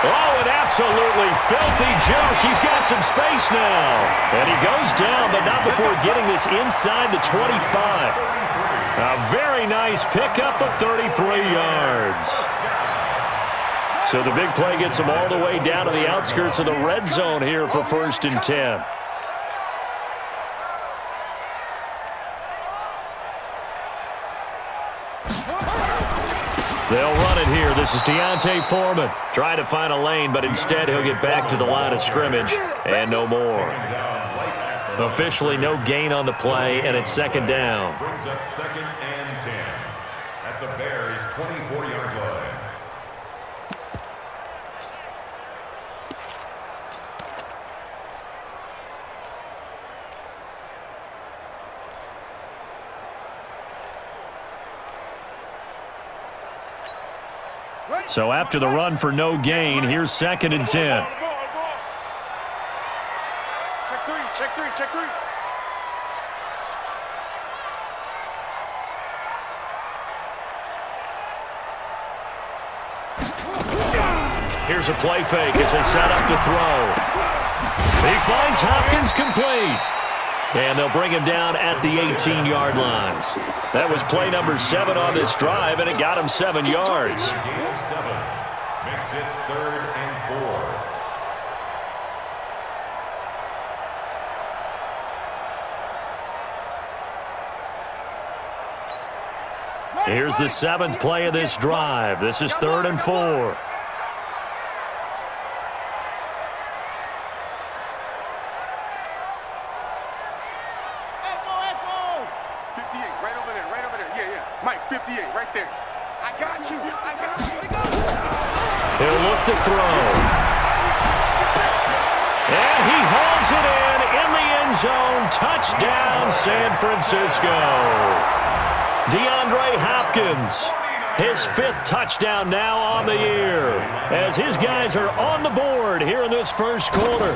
Oh, an absolutely filthy juke. He's got some space now. And he goes down, but not before getting this inside the 25. A very nice pickup of 33 yards. So the big play gets him all the way down to the outskirts of the red zone here for 1st and 10. They'll run it here. This is Deontay Foreman. Trying to find a lane, but instead he'll get back to the line of scrimmage and no more. Officially no gain on the play, and it's 2nd down. Brings up 2nd and 10 at the Bears' 24-yard line. So after the run for no gain, here's 2nd and 10. Check three. Here's a play fake as they set up to throw. He finds Hopkins complete. And they'll bring him down at the 18-yard line. That was play number 7 on this drive, and it got him 7 yards. Gain of 7 makes it 3rd and 4. Here's the 7th play of this drive. This is 3rd and 4. He'll look to throw. And he hauls it in the end zone. Touchdown, San Francisco. DeAndre Hopkins, his 5th touchdown now on the year, as his guys are on the board here in this 1st quarter.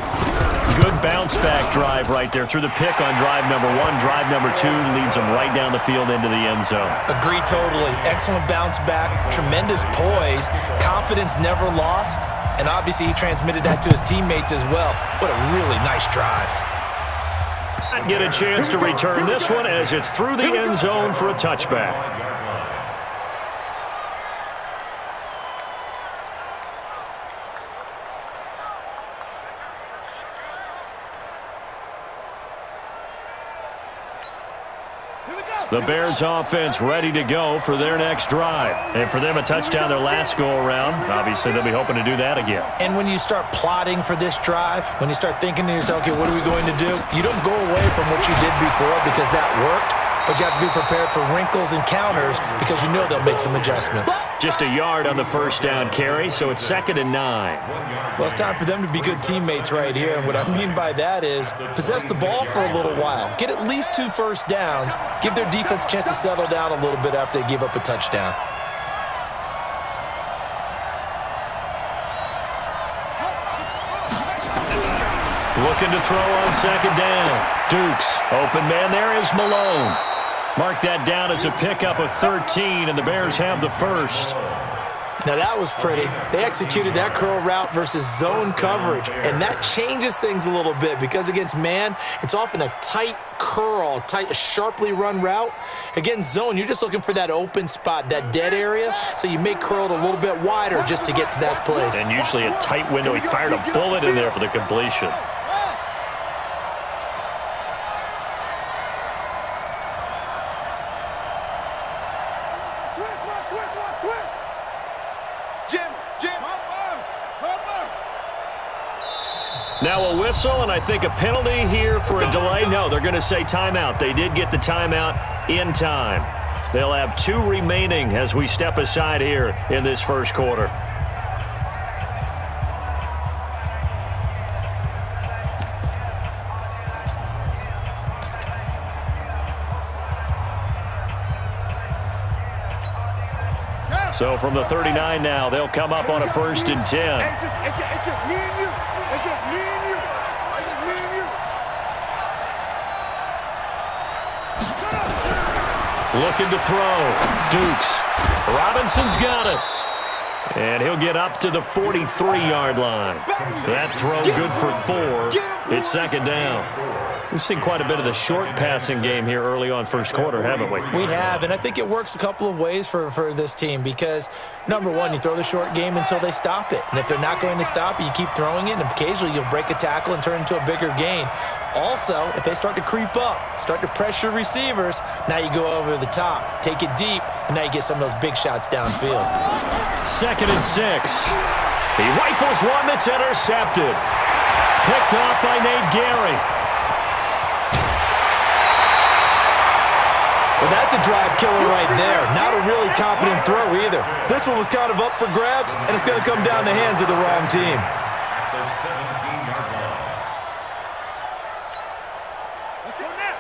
Good bounce-back drive right there through the pick on drive number 1. Drive number 2 leads him right down the field into the end zone. Agree totally. Excellent bounce back, tremendous poise, confidence never lost, and obviously he transmitted that to his teammates as well. What a really nice drive. Not get a chance to return this one as it's through the end zone for a touchback. The Bears offense ready to go for their next drive. And for them, a touchdown their last go-around. Obviously, they'll be hoping to do that again. And when you start plotting for this drive, when you start thinking to yourself, okay, what are we going to do? You don't go away from what you did before because that worked, but you have to be prepared for wrinkles and counters because you know they'll make some adjustments. Just a yard on the 1st down carry, so it's 2nd and 9. Well, it's time for them to be good teammates right here, and what I mean by that is possess the ball for a little while. Get at least 2 first downs. Give their defense a chance to settle down a little bit after they give up a touchdown. Looking to throw on 2nd down. Dukes. Open man there is Malone. Mark that down as a pickup of 13, and the Bears have the 1st. Now that was pretty. They executed that curl route versus zone coverage, and that changes things a little bit because against man, it's often a tight curl, tight, sharply run route. Against zone, you're just looking for that open spot, that dead area, so you may curl it a little bit wider just to get to that place. And usually a tight window. He fired a bullet in there for the completion. Now a whistle, and I think a penalty here for a delay. No, they're going to say timeout. They did get the timeout in time. They'll have 2 remaining as we step aside here in this 1st quarter. So from the 39 now, they'll come up on a 1st and 10. It's just me and you. It's just me and you. It's just me and you. Looking to throw. Dukes. Robinson's got it. And he'll get up to the 43-yard line. That throw good for 4. It's second down. We've seen quite a bit of the short passing game here early on first quarter, haven't we? We have, and I think it works a couple of ways for this team because, number one, you throw the short game until they stop it. And if they're not going to stop it, you keep throwing it, and occasionally you'll break a tackle and turn into a bigger gain. Also, if they start to creep up, start to pressure receivers, now you go over the top, take it deep, and now you get some of those big shots downfield. 2nd and 6. He rifles one that's intercepted. Picked off by Nate Gary. Well, that's a drive killer right there. Not a really confident throw either. This one was kind of up for grabs, and it's going to come down the hands of the wrong team. The 17-yard line. Let's go now.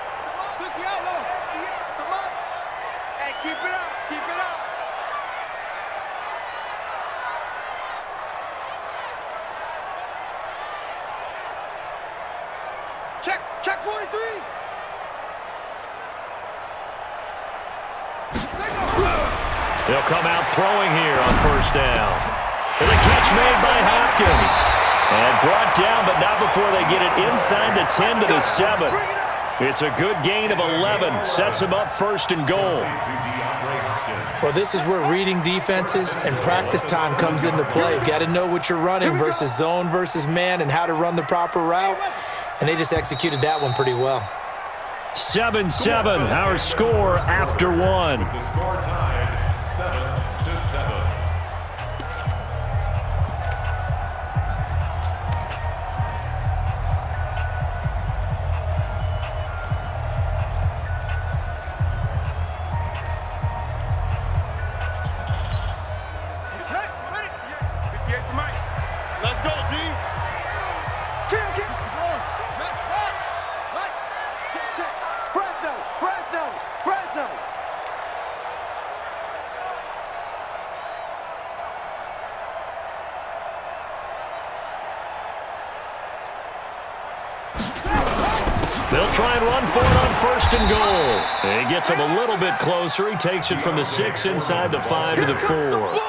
Took the outlaw. Come on. Hey, keep it up. Keep it up. Check 43. They'll come out throwing here on first down. And a catch made by Hopkins. And brought down, but not before they get it inside the 10 to the 7. It's a good gain of 11. Sets them up 1st and goal. Well, this is where reading defenses and practice time comes into play. You've got to know what you're running versus zone versus man and how to run the proper route. And they just executed that one pretty well. 7-7, our score after 1. The score tied 7-7. Let's go, D. Kill. Match back. Right. Check. Fresno. They'll try and run for it on 1st and goal. And he gets him a little bit closer. He takes it from the 6 inside the 5 to the 4.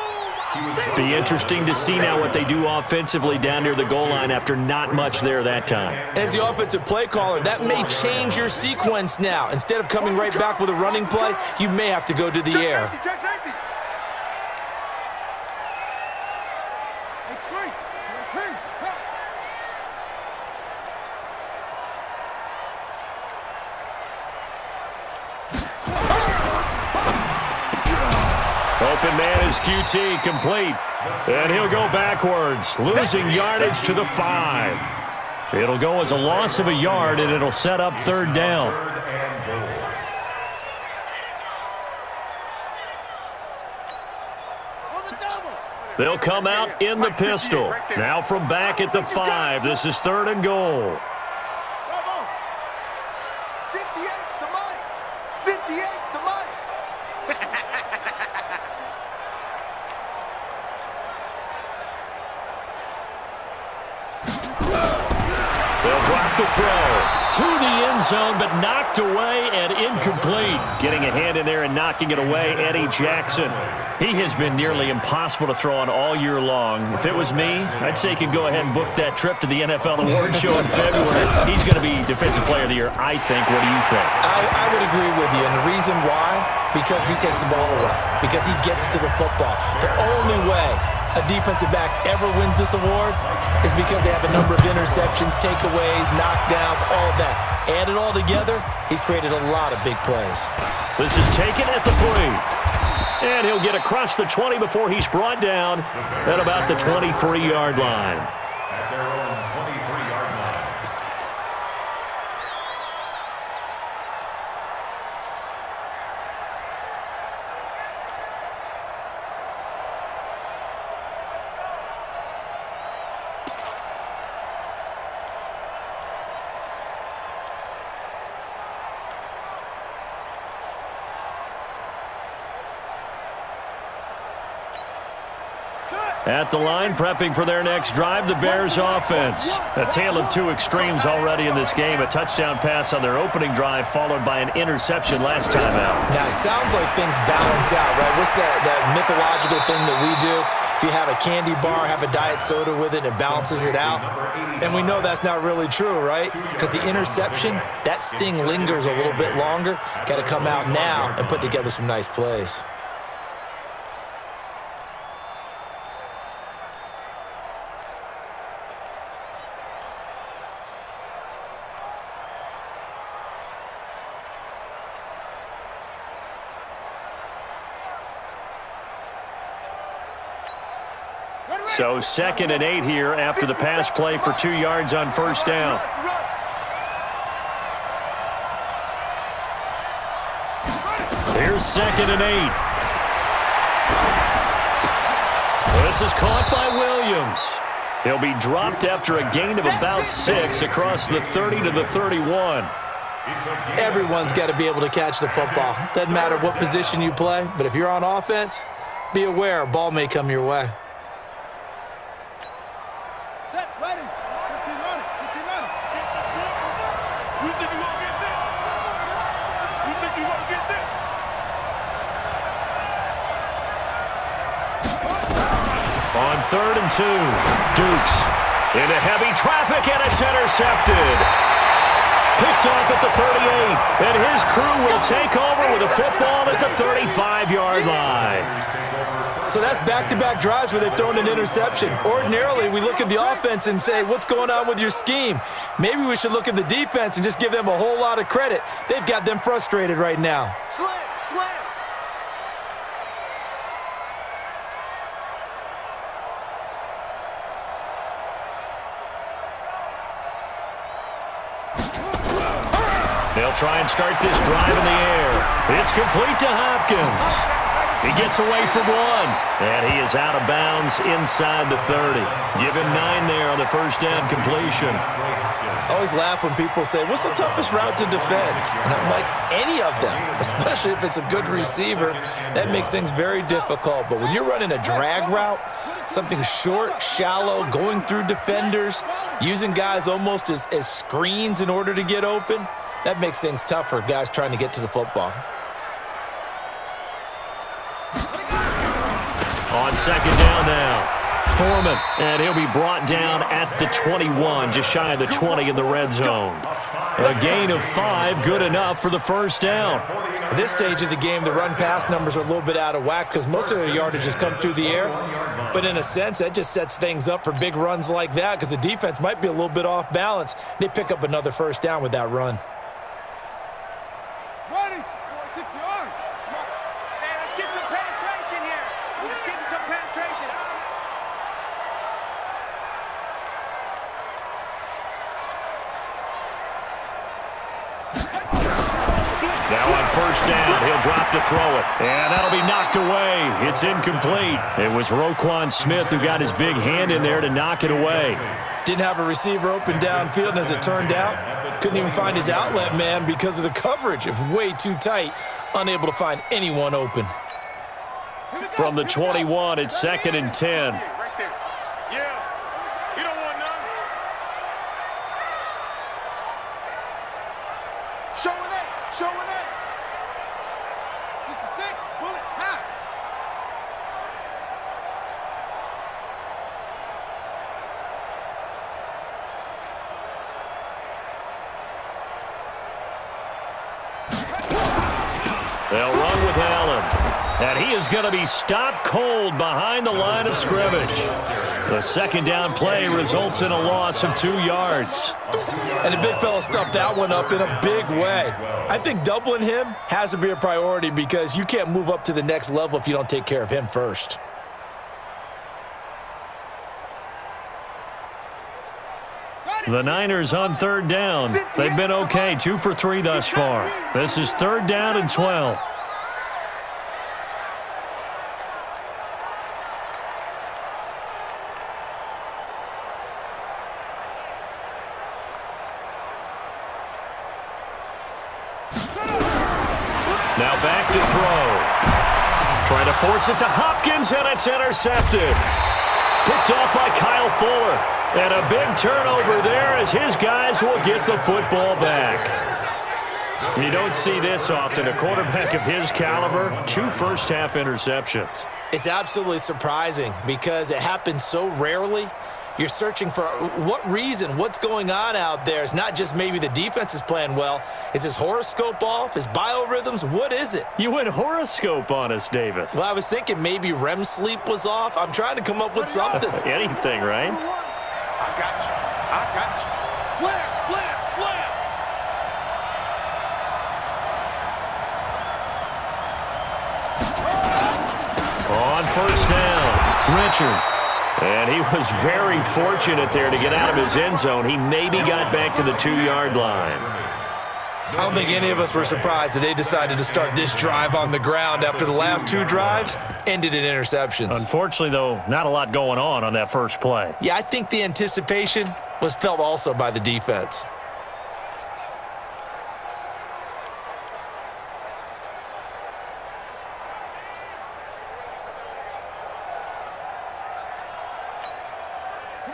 Be interesting to see now what they do offensively down near the goal line after not much there that time. As the offensive play caller, that may change your sequence now. Instead of coming right back with a running play, you may have to go to the air. Check safety. X3. Open man is QT, complete. And he'll go backwards, losing yardage to the 5. It'll go as a loss of a yard, and it'll set up 3rd down. They'll come out in the pistol. Now from back at the 5. This is 3rd and goal. 58's the money. 58's the money. They'll drop the throw to the end zone, but knocked away and incomplete. Getting a hand in there and knocking it away, Eddie Jackson. He has been nearly impossible to throw on all year long. If it was me, I'd say he could go ahead and book that trip to the NFL Awards show in February. He's going to be Defensive Player of the Year, I think. What do you think? I would agree with you, and the reason why? Because he takes the ball away. Because he gets to the football. The only way a defensive back ever wins this award is because they have a number of interceptions, takeaways, knockdowns, all of that. Add it all together, he's created a lot of big plays. This is taken at the 3. And he'll get across the 20 before he's brought down at about the 23-yard line. At their own 23-yard line. At the line, prepping for their next drive, the Bears offense. A tale of two extremes already in this game. A touchdown pass on their opening drive, followed by an interception last time out. Now, it sounds like things balance out, right? What's that mythological thing that we do? if you have a candy bar, have a diet soda with it, and balances it out. And we know that's not really true, right? Because the interception, that sting lingers a little bit longer. Got to come out now and put together some nice plays. So 2nd and 8 here after the pass play for 2 yards on first down. Here's 2nd and 8. This is caught by Williams. He'll be dropped after a gain of about 6 across the 30 to the 31. Everyone's got to be able to catch the football. Doesn't matter what position you play, but if you're on offense, be aware a ball may come your way. Set, ready. 15 on it. 15 on it. You think you won't get this? You think you won't get this? On 3rd and 2, Dukes into heavy traffic, and it's intercepted. Picked off at the 38, and his crew will take over with a football at the 35-yard line. So that's back-to-back drives where they've thrown an interception. Ordinarily, we look at the offense and say, what's going on with your scheme? Maybe we should look at the defense and just give them a whole lot of credit. They've got them frustrated right now. Slam, slam. They'll try and start this drive in the air. It's complete to Hopkins. He gets away from one, and he is out of bounds inside the 30. Give him 9 there on the first down completion. I always laugh when people say, what's the toughest route to defend? And I'm like, any of them, especially if it's a good receiver. That makes things very difficult. But when you're running a drag route, something short, shallow, going through defenders, using guys almost as screens in order to get open, that makes things tough for guys trying to get to the football. On 2nd down now, Foreman, and he'll be brought down at the 21, just shy of the 20 in the red zone. A gain of 5, good enough for the first down. At this stage of the game, the run-pass numbers are a little bit out of whack because most of their yardage has come through the air. But in a sense, that just sets things up for big runs like that because the defense might be a little bit off balance. They pick up another first down with that run. Ready. 60 yards. Hey, let's get some penetration here. Let's get some penetration. Now on first down, he'll drop to throw it. And that'll be knocked away. It's incomplete. It was Roquan Smith who got his big hand in there to knock it away. Didn't have a receiver open downfield, and as it turned out, couldn't even find his outlet man because of the coverage. It was way too tight, unable to find anyone open. From the 21, it's 2nd and 10. Right there. Yeah. You don't want none. Showing it. Showing it. 66. Bullet. High. They'll run with Allen. And he is going to be stopped cold behind the line of scrimmage. The 2nd down play results in a loss of 2 yards. And the big fella stuffed that one up in a big way. I think doubling him has to be a priority because you can't move up to the next level if you don't take care of him first. The Niners on 3rd down. They've been okay, 2 for 3 thus far. This is 3rd down and 12. Now back to throw. Trying to force it to Hopkins, and it's intercepted. Picked off by Kyle Fuller. And a big turnover there as his guys will get the football back. You don't see this often. A quarterback of his caliber, 2 first-half interceptions. It's absolutely surprising because it happens so rarely. You're searching for what reason, what's going on out there. It's not just maybe the defense is playing well. Is his horoscope off? His biorhythms? What is it? You went horoscope on us, Davis. Well, I was thinking maybe REM sleep was off. I'm trying to come up with something. Anything, right? I got you. I got you. Slam, slam, slam. On first down, Richard. And he was very fortunate there to get out of his end zone. He maybe got back to the 2-yard line. I don't think any of us were surprised that they decided to start this drive on the ground after the last 2 drives ended in interceptions. Unfortunately, though, not a lot going on that first play. Yeah, I think the anticipation was felt also by the defense.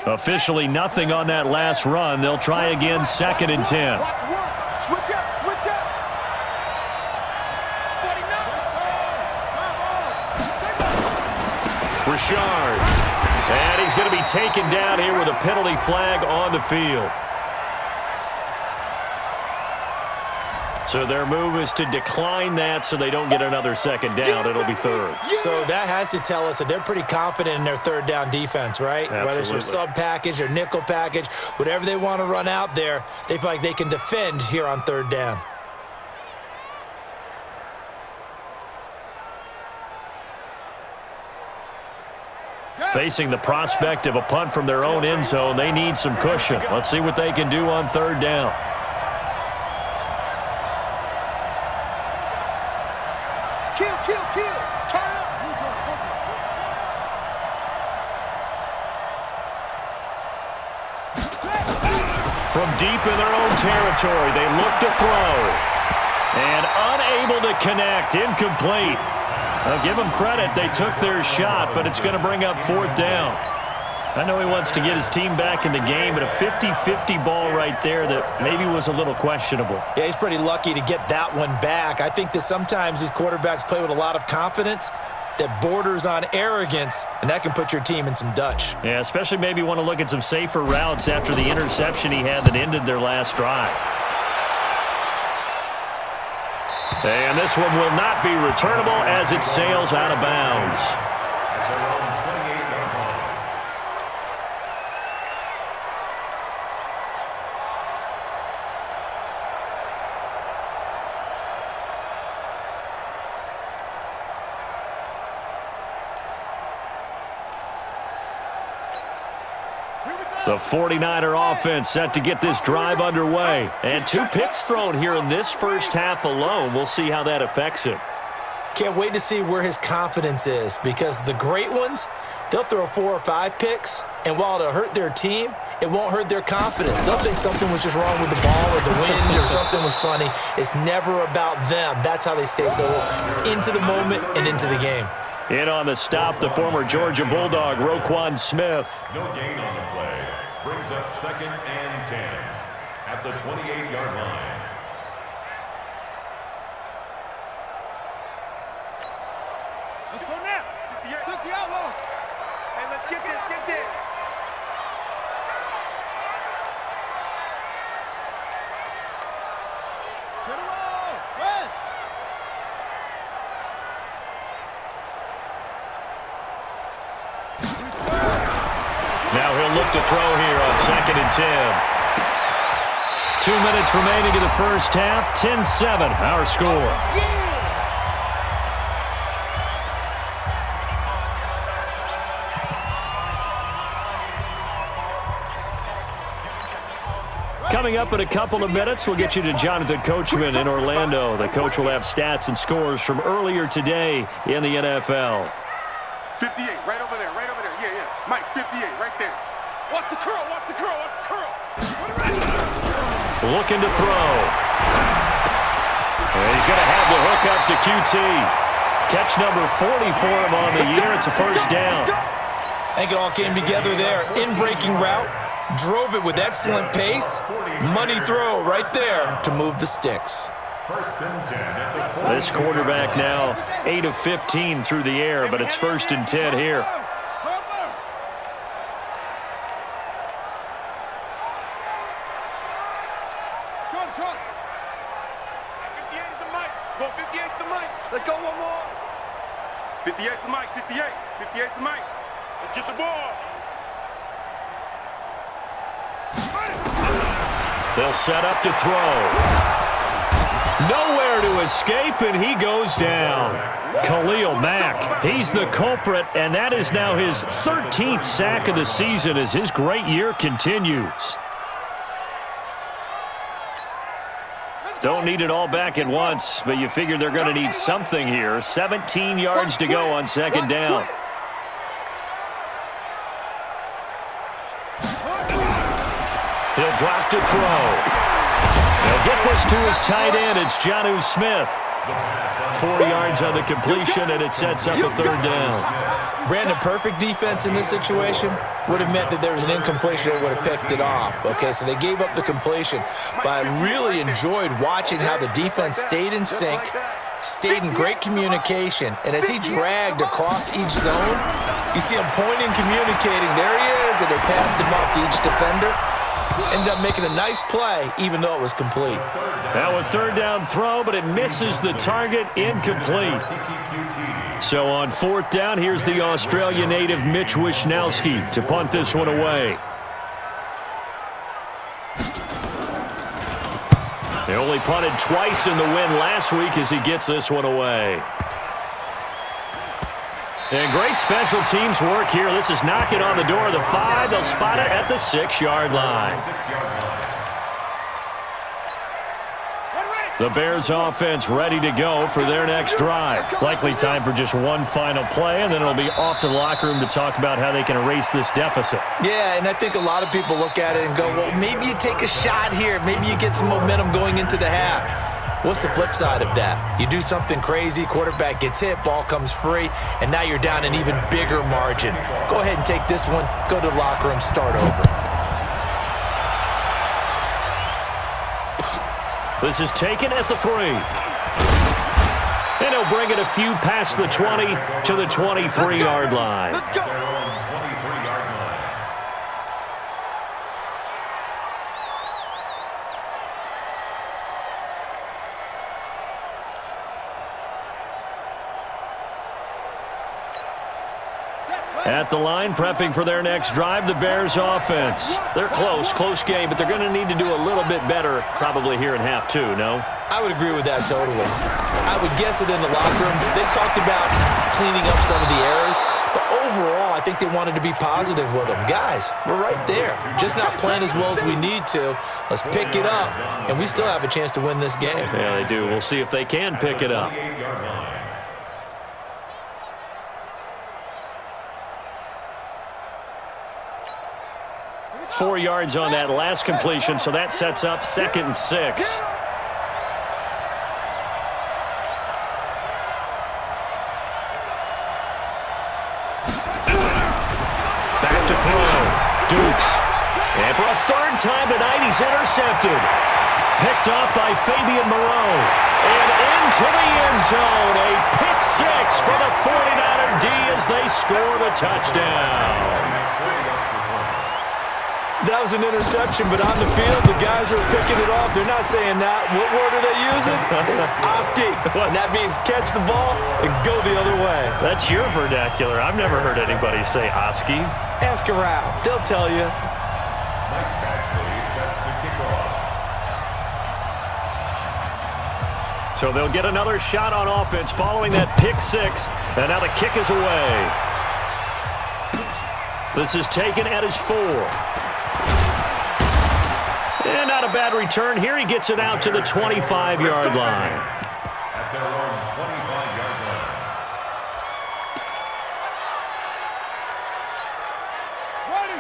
Officially nothing on that last run. They'll try again, 2nd and 10. Watch work. Switch up, switch up. 49. Richard. And he's going to be taken down here with a penalty flag on the field. So their move is to decline that so they don't get another 2nd down. It'll be 3rd. So that has to tell us that they're pretty confident in their 3rd down defense, right? Absolutely. Whether it's their sub package or nickel package, whatever they want to run out there, they feel like they can defend here on 3rd down. Facing the prospect of a punt from their own end zone, they need some cushion. Let's see what they can do on 3rd down. Kill, kill, kill. Turn up. From deep in their own territory, they look to throw. And unable to connect, incomplete. I'll give them credit. They took their shot, but it's going to bring up 4th down. I know he wants to get his team back in the game, but a 50-50 ball right there that maybe was a little questionable. Yeah, he's pretty lucky to get that one back. I think that sometimes these quarterbacks play with a lot of confidence that borders on arrogance, and that can put your team in some Dutch. Yeah, especially maybe want to look at some safer routes after the interception he had that ended their last drive. And this one will not be returnable as it sails out of bounds. The 49er offense set to get this drive underway. And 2 picks thrown here in this first half alone. We'll see how that affects him. Can't wait to see where his confidence is, because the great ones, they'll throw 4 or 5 picks, and while it'll hurt their team, it won't hurt their confidence. They'll think something was just wrong with the ball or the wind or something was funny. It's never about them. That's how they stay so into the moment and into the game. In on the stop, the former Georgia Bulldog, Roquan Smith. No gain on the play. Brings up 2nd and 10 at the 28-yard line. Let's go now. Took the outlaw. Hey, let's get this, get this. Get him on. West. Now he'll look to throw here on 2nd and 10. 2 minutes remaining in the first half. 10-7, our score. Coming up in a couple of minutes, we'll get you to Jonathan Coachman in Orlando. The coach will have stats and scores from earlier today in the NFL. 58, right over there, right over there. Yeah, yeah. Mike, 58, right there. Watch the curl, watch the curl, watch the curl. Looking to throw. And he's going to have the hook up to QT. Catch number 40 for him on the year. It's a first down. I think it all came together there. In-breaking route, drove it with excellent pace. Money throw right there to move the sticks. First and 10 at the This quarterback now 8 of 15 through the air, but it's first and 10 here. Short. 58's the mic. Go 58's the mic. Let's go one more. 58's the mic. 58's the mic. Let's get the ball. They'll set up to throw. Nowhere to escape, and he goes down. Khalil Mack, he's the culprit, and that is now his 13th sack of the season as his great year continues. Don't need it all back at once, but you figure they're going to need something here. 17 yards to go on second down. He'll drop to throw. He'll get this to his tight end. It's Jonnu Smith. 4 yards on the completion, and it sets up a third down. Brandon, perfect defense in this situation would have meant that there was an incompletion that would have picked it off. Okay, so they gave up the completion, but I really enjoyed watching how the defense stayed in sync, stayed in great communication, and as he dragged across each zone, you see him pointing, communicating. There he is, and they passed him up to each defender. Ended up making a nice play, even though it was complete. Now a third down throw, but it misses the target, incomplete. So on fourth down, here's the Australia native Mitch Wishnowsky to punt this one away. They only punted twice in the win last week as he gets this one away. And great special teams work here. This is knocking on the door of the 5. They'll spot it at the 6-yard line. The Bears offense ready to go for their next drive. Likely time for just one final play, and then it'll be off to the locker room to talk about how they can erase this deficit. Yeah, and I think a lot of people look at it and go, well, maybe you take a shot here. Maybe you get some momentum going into the half. What's the flip side of that? You do something crazy, quarterback gets hit, ball comes free, and now you're down an even bigger margin. Go ahead and take this one, go to the locker room, start over. This is taken at the 3. And he'll bring it a few past the 20 to the 23-yard line. Let's go. At the line, prepping for their next drive, the Bears offense. They're close game, but they're going to need to do a little bit better probably here in half 2, no? I would agree with that totally. I would guess it in the locker room. They talked about cleaning up some of the errors, but overall, I think they wanted to be positive with them. Guys, we're right there. Just not playing as well as we need to. Let's pick it up, and we still have a chance to win this game. Yeah, they do. We'll see if they can pick it up. 4 yards on that last completion, so that sets up 2nd and 6. Back to throw. Dukes. And for a third time tonight, he's intercepted. Picked off by Fabian Moreau. And into the end zone. A pick 6 for the 49er D as they score the touchdown. That was an interception, but on the field, the guys are picking it off. They're not saying that. What word are they using? It's Oski. And that means catch the ball and go the other way. That's your vernacular. I've never heard anybody say Oski. Ask around. They'll tell you. So they'll get another shot on offense following that pick 6. And now the kick is away. This is taken at his 4. And not a bad return here. He gets it out to the 25-yard line. At their own 25-yard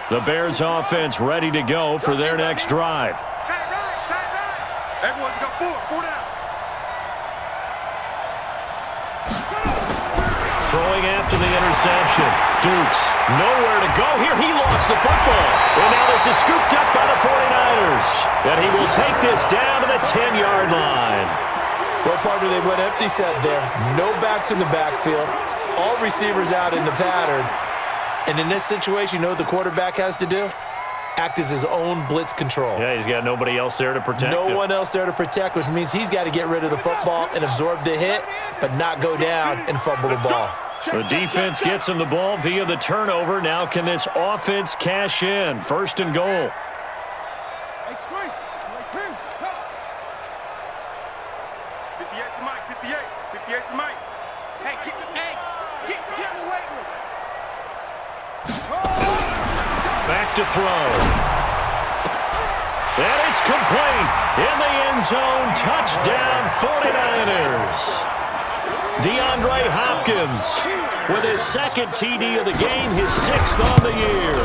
line. The Bears offense ready to go for their next drive. Tight right. Everyone got 4 down. Throwing after the interception. Dukes, nowhere to go here. He lost the football. And now this is scooped up by the 49ers. And he will take this down to the 10-yard line. Well, partner, they went empty set there. No backs in the backfield. All receivers out in the pattern. And in this situation, you know what the quarterback has to do? Act as his own blitz control. Yeah, he's got nobody else there to protect him. No one else there to protect, which means he's got to get rid of the football and absorb the hit, but not go down and fumble the ball. The defense gets him the ball via the turnover. Now can this offense cash in? 1st and goal. 58 to Mike, 58. 58 to Mike. Hey, get in the way with it. Back to throw. And it's complete. In the end zone. Touchdown, 49ers. DeAndre Hopkins with his 2nd TD of the game, his 6th on the year.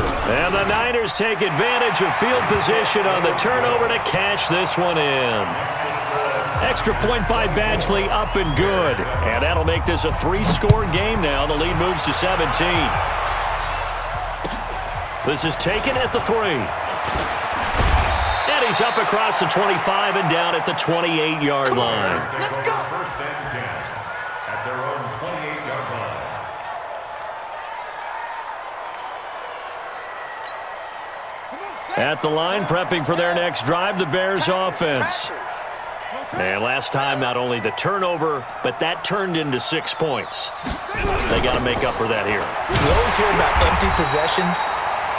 And the Niners take advantage of field position on the turnover to cash this one in. Extra point by Badgley, up and good. And that'll make this a 3-score game now. The lead moves to 17. This is taken at the 3. And he's up across the 25 and down at the 28-yard line. Let's go. 1st and 10 at their own 28-yard line. At the line, prepping for their next drive, the Bears offense. And last time, not only the turnover, but that turned into 6 points. They got to make up for that here. You always hear about empty possessions,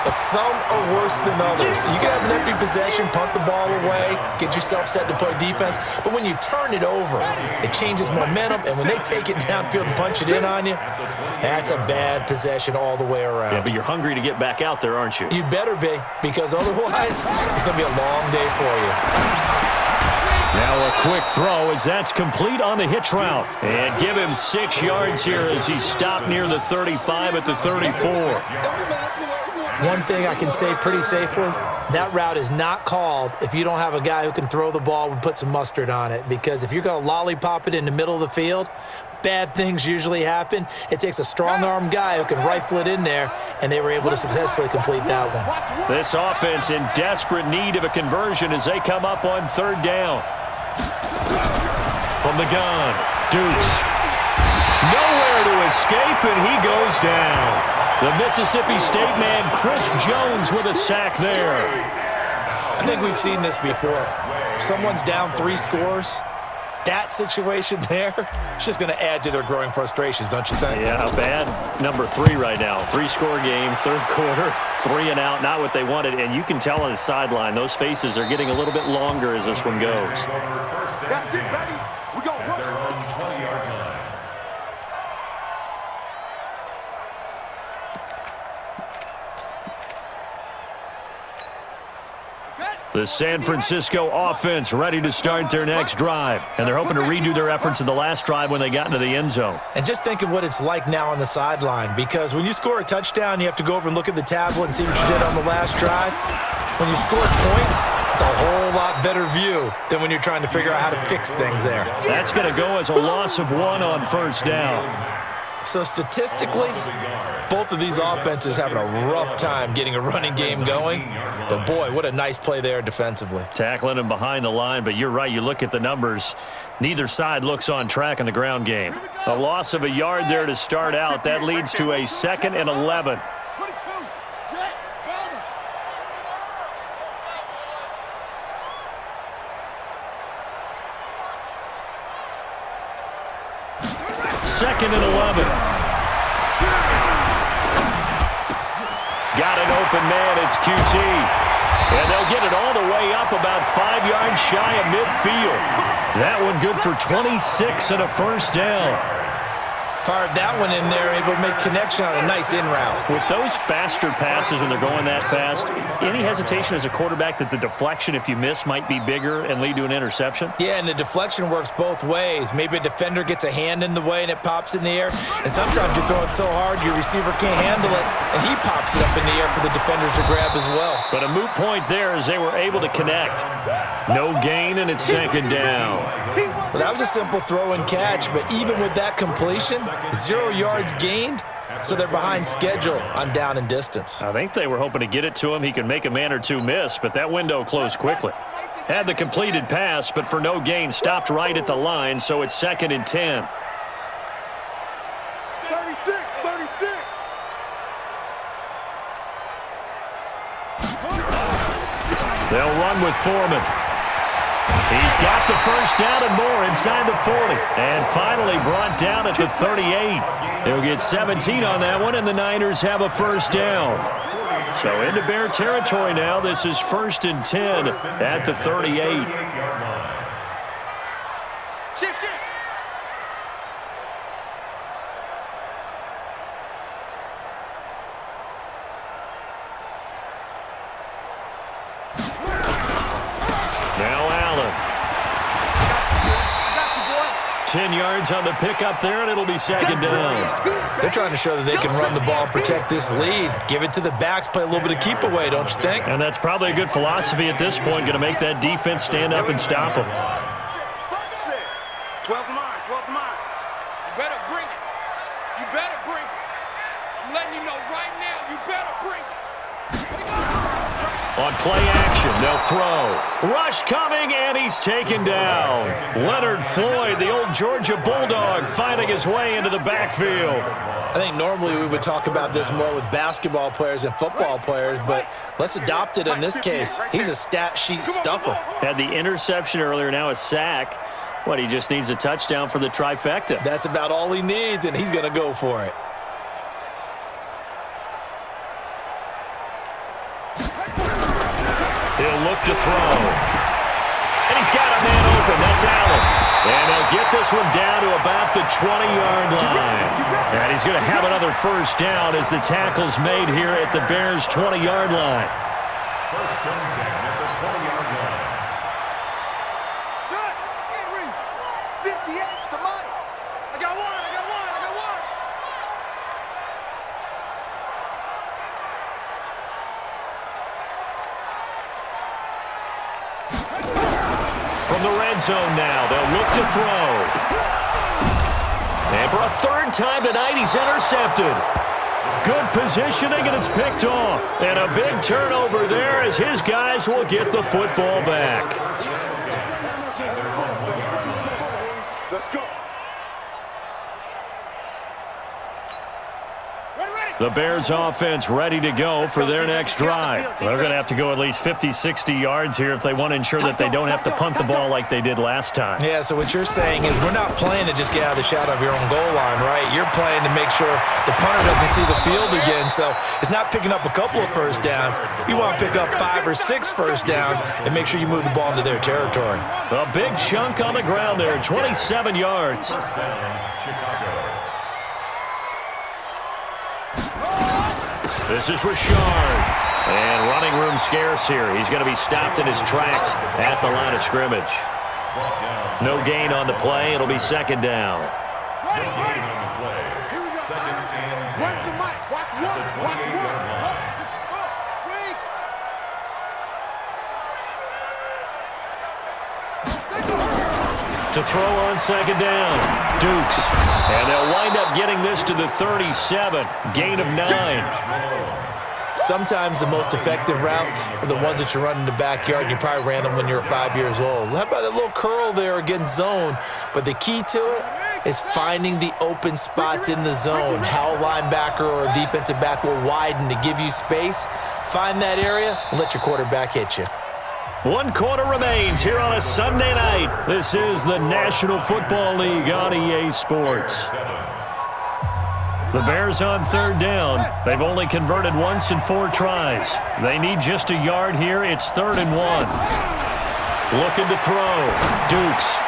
but some are worse than others. You can have an empty possession, punt the ball away, get yourself set to play defense, but when you turn it over, it changes momentum, and when they take it downfield and punch it in on you, that's a bad possession all the way around. Yeah, but you're hungry to get back out there, aren't you? You better be, because otherwise, it's going to be a long day for you. Now a quick throw as that's complete on the hitch route. And give him 6 yards here as he's stopped near the 35 at the 34. One thing I can say pretty safely, that route is not called if you don't have a guy who can throw the ball and put some mustard on it. Because if you're going to lollipop it in the middle of the field, bad things usually happen. It takes a strong-arm guy who can rifle it in there, and they were able to successfully complete that one. This offense in desperate need of a conversion as they come up on 3rd down. From the gun, Dukes. Nowhere to escape, and he goes down. The Mississippi State man, Chris Jones, with a sack there. I think we've seen this before. If someone's down 3 scores, that situation there, it's just going to add to their growing frustrations, don't you think? Yeah, a bad number 3 right now. 3-score game, 3rd quarter, 3 and out, not what they wanted. And you can tell on the sideline, those faces are getting a little bit longer as this one goes. That's it, baby. We go. At their own 20-yard line. The San Francisco offense ready to start their next drive. And they're hoping to redo their efforts in the last drive when they got into the end zone. And just think of what it's like now on the sideline, because when you score a touchdown, you have to go over and look at the tablet and see what you did on the last drive. When you score points, it's a whole lot better view than when you're trying to figure out how to fix things there. That's going to go as a loss of 1 on 1st down. So statistically, both of these offenses having a rough time getting a running game going. But boy, what a nice play there defensively. Tackling him behind the line, but you're right, you look at the numbers. Neither side looks on track in the ground game. A loss of a yard there to start out. That leads to a 2nd and 11. 22. Jet. Bowman. 2nd and 11. Got an open man, it's QT. And they'll get it all the way up about 5 yards shy of midfield. That one good for 26 and a 1st down. Fired that one in there, able to make connection on a nice in route. With those faster passes and they're going that fast, any hesitation as a quarterback that the deflection, if you miss, might be bigger and lead to an interception? Yeah, and the deflection works both ways. Maybe a defender gets a hand in the way and it pops in the air. And sometimes you throw it so hard your receiver can't handle it, and he pops it up in the air for the defenders to grab as well. But a moot point there as they were able to connect. No gain, and it's 2nd down. Well, that was a simple throw and catch, but even with that completion, 0 yards gained, so they're behind schedule on down and distance. I think they were hoping to get it to him. He could make a man or two miss, but that window closed quickly. Had the completed pass, but for no gain, stopped right at the line, so it's 2nd and 10. 36, 36. They'll run with Foreman. He's got the first down and more inside the 40. And finally brought down at the 38. He'll get 17 on that one, and the Niners have a first down. So into Bear territory now. This is 1st and 10 at the 38. Shift. Now Allen. 10 yards on the pickup there, and it'll be 2nd down. They're trying to show that they can run the ball and protect this lead. Give it to the backs, play a little bit of keep away, don't you think? And that's probably a good philosophy at this point, going to make that defense stand up and stop them. 12's mine, 12's mine. You better bring it. You better bring it. I'm letting you know right now, you better bring it. On play action, they'll throw. Rush coming, and he's taken down. Leonard Floyd, the old Georgia Bulldog, finding his way into the backfield. I think normally we would talk about this more with basketball players and football players, but let's adopt it in this case. He's a stat sheet stuffer. Had the interception earlier, now a sack. What, he just needs a touchdown for the trifecta. That's about all he needs, and he's going to go for it. He'll look to throw. And he's got a man open. That's Allen. And he'll get this one down to about the 20-yard line. And he's going to have another first down as the tackle's made here at the Bears' 20-yard line. 1st and 10 at the 20-yard line. Shut. 58, the money. I got one. From the red zone now, they'll look to throw. And for a 3rd time tonight, he's intercepted. Good positioning, and it's picked off. And a big turnover there as his guys will get the football back. Let's go. The Bears offense ready to go for their next drive. They're going to have to go at least 50, 60 yards here if they want to ensure that they don't have to punt the ball like they did last time. Yeah, so what you're saying is we're not playing to just get out of the shadow of your own goal line, right? You're playing to make sure the punter doesn't see the field again. So it's not picking up a couple of first downs. You want to pick up 5 or 6 first downs and make sure you move the ball into their territory. A big chunk on the ground there, 27 yards. First down, Chicago. This is Richard. And running room scarce here. He's going to be stopped in his tracks at the line of scrimmage. No gain on the play. It'll be 2nd down. Ready. On the play. Here we go. 2nd and 10. Watch the mic. Watch At the 28-yard line. To throw on 2nd down. Dukes. And they'll wind up getting this to the 37. Gain of 9. Sometimes the most effective routes are the ones that you run in the backyard, and you probably ran them when you were 5 years old. How about that little curl there against zone? But the key to it is finding the open spots in the zone. How a linebacker or a defensive back will widen to give you space. Find that area and let your quarterback hit you. 1 quarter remains here on a Sunday night. This is the National Football League on EA Sports. The Bears on 3rd down. They've only converted once in 4 tries. They need just a yard here. It's 3rd and 1. Looking to throw. Dukes.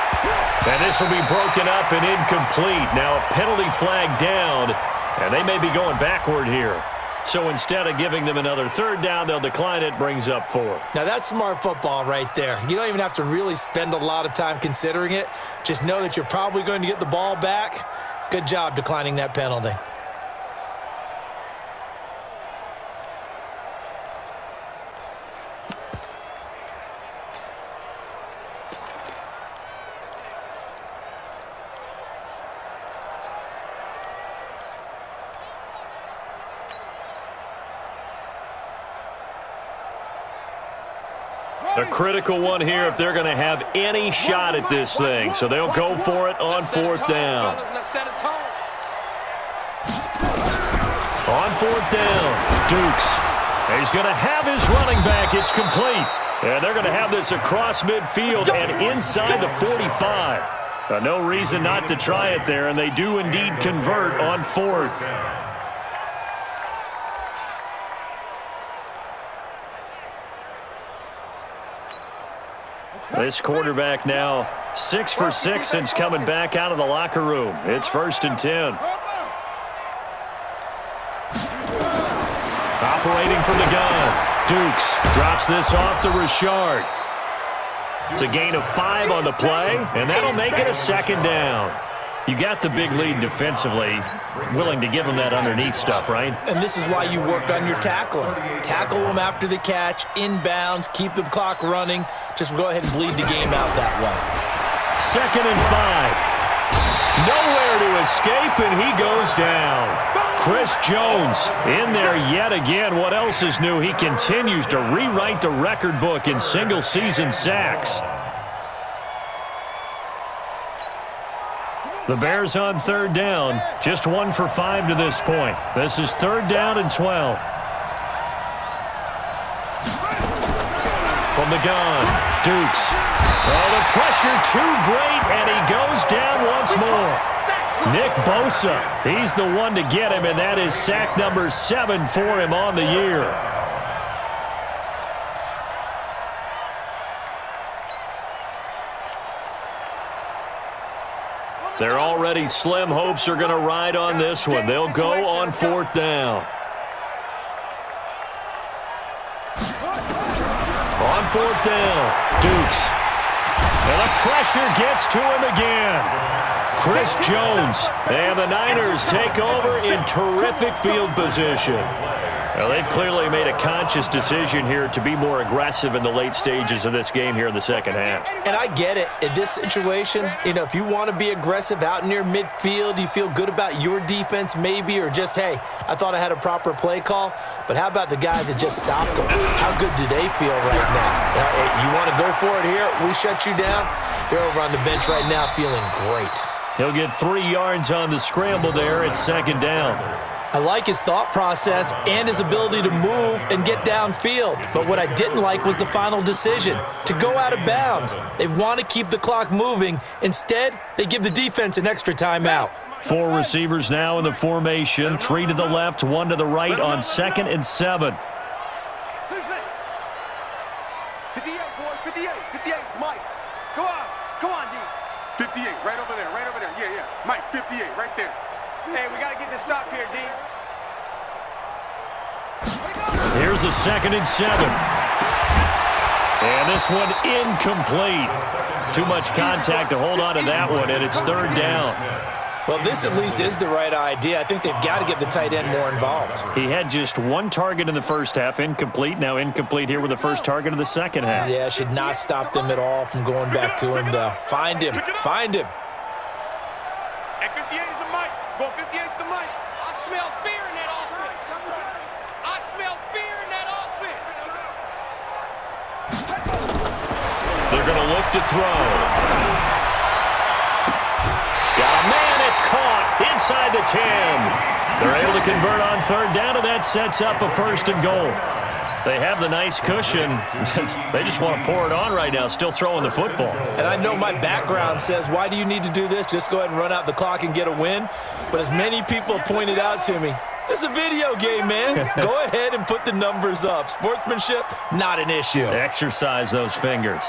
And this will be broken up and incomplete. Now a penalty flag down, and they may be going backward here. So instead of giving them another 3rd down, they'll decline it, brings up 4. Now that's smart football right there. You don't even have to really spend a lot of time considering it. Just know that you're probably going to get the ball back. Good job declining that penalty. A critical one here if they're going to have any shot at this thing. So they'll go for it on fourth down. On fourth down, Dukes. He's going to have his running back. It's complete. And they're going to have this across midfield and inside the 45. No reason not to try it there, and they do indeed convert on fourth. This quarterback now 6 for 6 since coming back out of the locker room. It's 1st and 10. Operating from the gun. Dukes drops this off to Richard. It's a gain of 5 on the play, and that'll make it a 2nd down. You got the big lead defensively, willing to give them that underneath stuff, right? And this is why you work on your tackling. Tackle them after the catch, inbounds, keep the clock running. Just go ahead and bleed the game out that way. 2nd and 5. Nowhere to escape, and he goes down. Chris Jones in there yet again. What else is new? He continues to rewrite the record book in single-season sacks. The Bears on 3rd down, just 1 for 5 to this point. This is 3rd down and 12. From the gun, Dukes. Oh, the pressure too great, and he goes down once more. Nick Bosa, he's the one to get him, and that is sack number 7 for him on the year. Their already slim hopes are going to ride on this one. They'll go on 4th down. On 4th down, Dukes. And the pressure gets to him again. Chris Jones. And the Niners take over in terrific field position. Well, they've clearly made a conscious decision here to be more aggressive in the late stages of this game here in the 2nd half. And I get it. In this situation, if you want to be aggressive out near midfield, you feel good about your defense maybe, or just, hey, I thought I had a proper play call. But how about the guys that just stopped them? How good do they feel right now? You want to go for it here? We shut you down? They're over on the bench right now feeling great. He'll get 3 yards on the scramble there at 2nd down. I like his thought process and his ability to move and get downfield. But what I didn't like was the final decision, to go out of bounds. They want to keep the clock moving. Instead, they give the defense an extra timeout. 4 receivers now in the formation, 3 to the left, 1 to the right on 2nd and 7. 58, boys, 58. 58, Mike. Come on, D. 58, right over there. Yeah. Mike, 58, right there. Hey, we got to get this stop here, D. Here's a 2nd and 7. And this one incomplete. Too much contact to hold on to that one, and it's 3rd down. Well, this at least is the right idea. I think they've got to get the tight end more involved. He had just 1 target in the 1st half, incomplete. Now incomplete here with the 1st target of the 2nd half. Yeah, should not stop them at all from going back to him, though. Find him. Hey, 58 is the mic. Go 58 is the mic. I smell fear in that offense. They're going to look to throw. Got a man, it's caught inside the 10. They're able to convert on 3rd down, and that sets up a 1st and goal. They have the nice cushion. They just want to pour it on right now, still throwing the football. And I know my background says, why do you need to do this? Just go ahead and run out the clock and get a win. But as many people have pointed out to me, this is a video game, man. Go ahead and put the numbers up. Sportsmanship, not an issue. Exercise those fingers.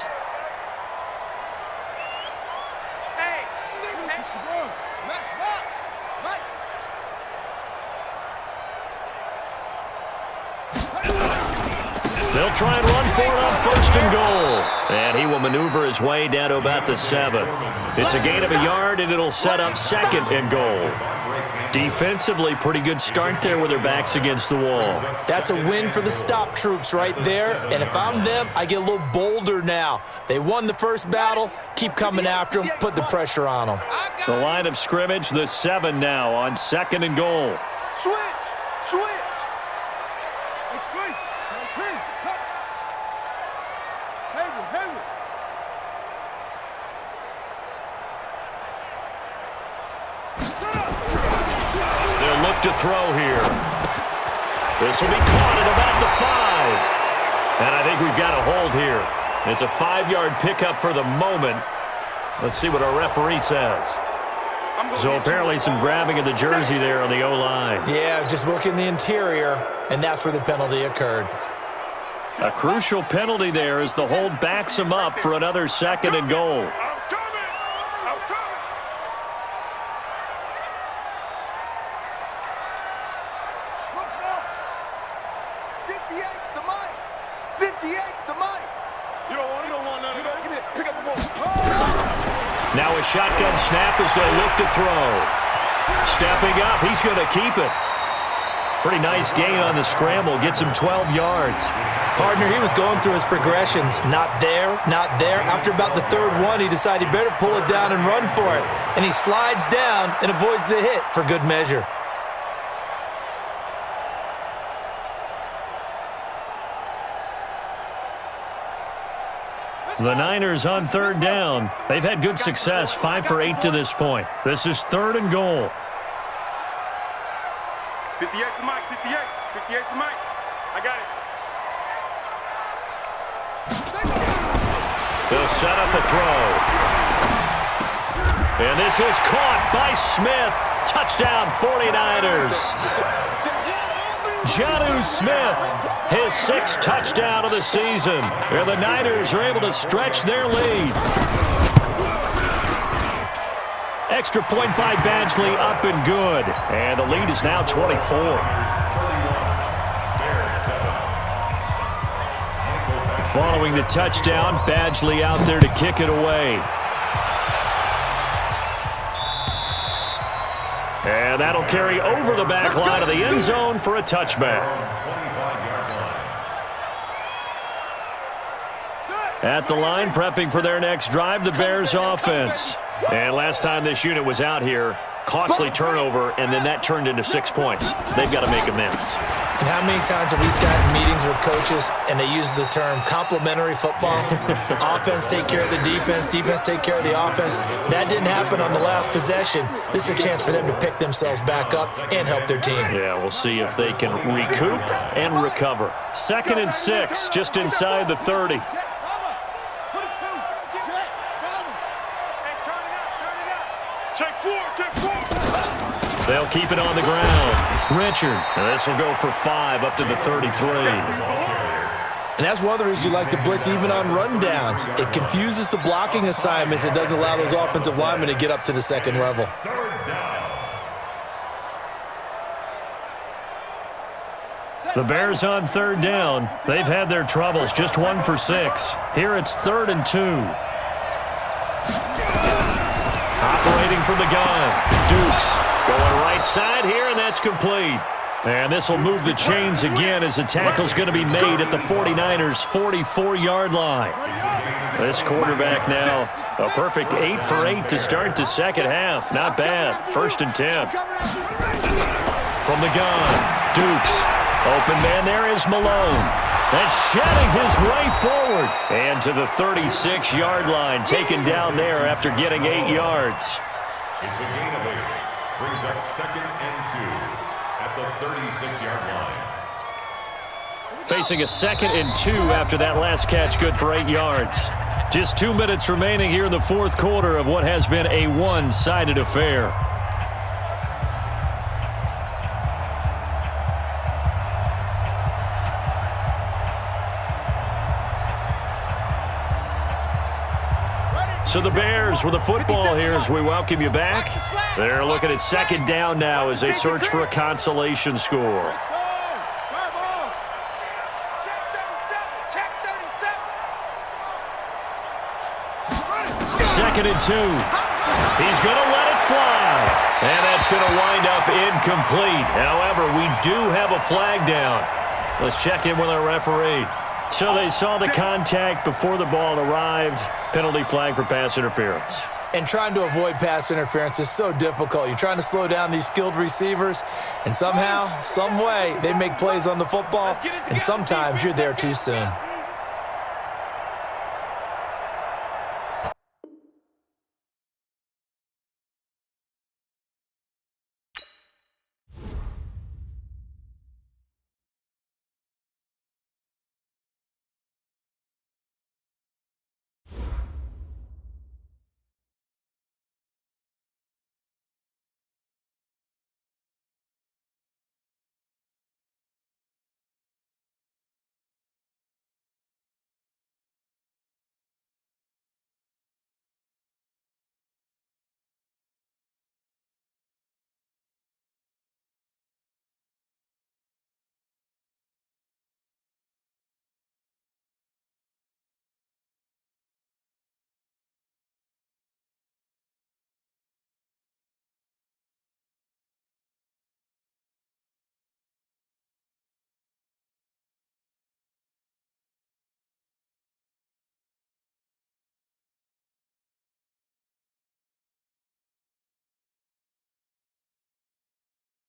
They'll try and run for it on 1st and goal. And he will maneuver his way down to about the 7. It's a gain of a yard, and it'll set up 2nd and goal. Defensively, pretty good start there with their backs against the wall. That's a win for the stop troops right there. And if I'm them, I get a little bolder now. They won the 1st battle. Keep coming after them. Put the pressure on them. The line of scrimmage, the 7 now on 2nd and goal. Switch. throw here. This will be caught at about the 5. And I think we've got a hold here. It's a 5-yard pickup for the moment. Let's see what our referee says. So apparently some grabbing of the jersey there on the O-line. Yeah, just working the interior, and that's where the penalty occurred. A crucial penalty there as the hold backs him up for another 2nd and goal. Now a shotgun snap as they look to throw. Stepping up, he's going to keep it. Pretty nice gain on the scramble, gets him 12 yards. Partner, he was going through his progressions. Not there, not there. After about the 3rd one, he decided he better pull it down and run for it. And he slides down and avoids the hit for good measure. The Niners on 3rd down. They've had good success, 5 for 8 to this point. This is 3rd and goal. 58 to Mike, 58. 58 to Mike. I got it. They'll set up a throw. And this is caught by Smith. Touchdown 49ers. Jonnu Smith, his 6th touchdown of the season. And the Niners are able to stretch their lead. Extra point by Badgley, up and good. And the lead is now 24. Following the touchdown, Badgley out there to kick it away. And that'll carry over the back line of the end zone for a touchback. At the line, prepping for their next drive, the Bears offense. And last time this unit was out here, costly turnover, and then that turned into 6 points. They've got to make amends. And how many times have we sat in meetings with coaches and they use the term complementary football? Offense take care of the defense, defense take care of the offense. That didn't happen on the last possession. This is a chance for them to pick themselves back up and help their team. Yeah, we'll see if they can recoup and recover. 2nd and 6, just inside the 30. They'll keep it on the ground. Richard, and this will go for 5 up to the 33. And that's one of the reasons you like to blitz even on rundowns. It confuses the blocking assignments. It doesn't allow those offensive linemen to get up to the 2nd level. The Bears on 3rd down. They've had their troubles, just 1 for 6. Here it's 3rd and 2. Operating from the gun. Dukes going right side here, and that's complete. And this will move the chains again as the tackle's going to be made at the 49ers' 44-yard line. This quarterback now, a perfect 8 for 8 to start the 2nd half. Not bad. 1st and 10. From the gun, Dukes. Open man there is Malone. That's shedding his way forward. And to the 36-yard line, taken down there after getting 8 yards. It's a gain of 8. Brings up 2nd and 2 at the 36-yard line. Facing a 2nd and 2 after that last catch, good for 8 yards. Just 2 minutes remaining here in the 4th quarter of what has been a one-sided affair. So the Bears with the football here as we welcome you back. They're looking at 2nd down now as they search for a consolation score. Second and 2. He's going to let it fly. And that's going to wind up incomplete. However, we do have a flag down. Let's check in with our referee. So they saw the contact before the ball arrived. Penalty flag for pass interference. And trying to avoid pass interference is so difficult. You're trying to slow down these skilled receivers, and somehow, some way, they make plays on the football, and sometimes you're there too soon.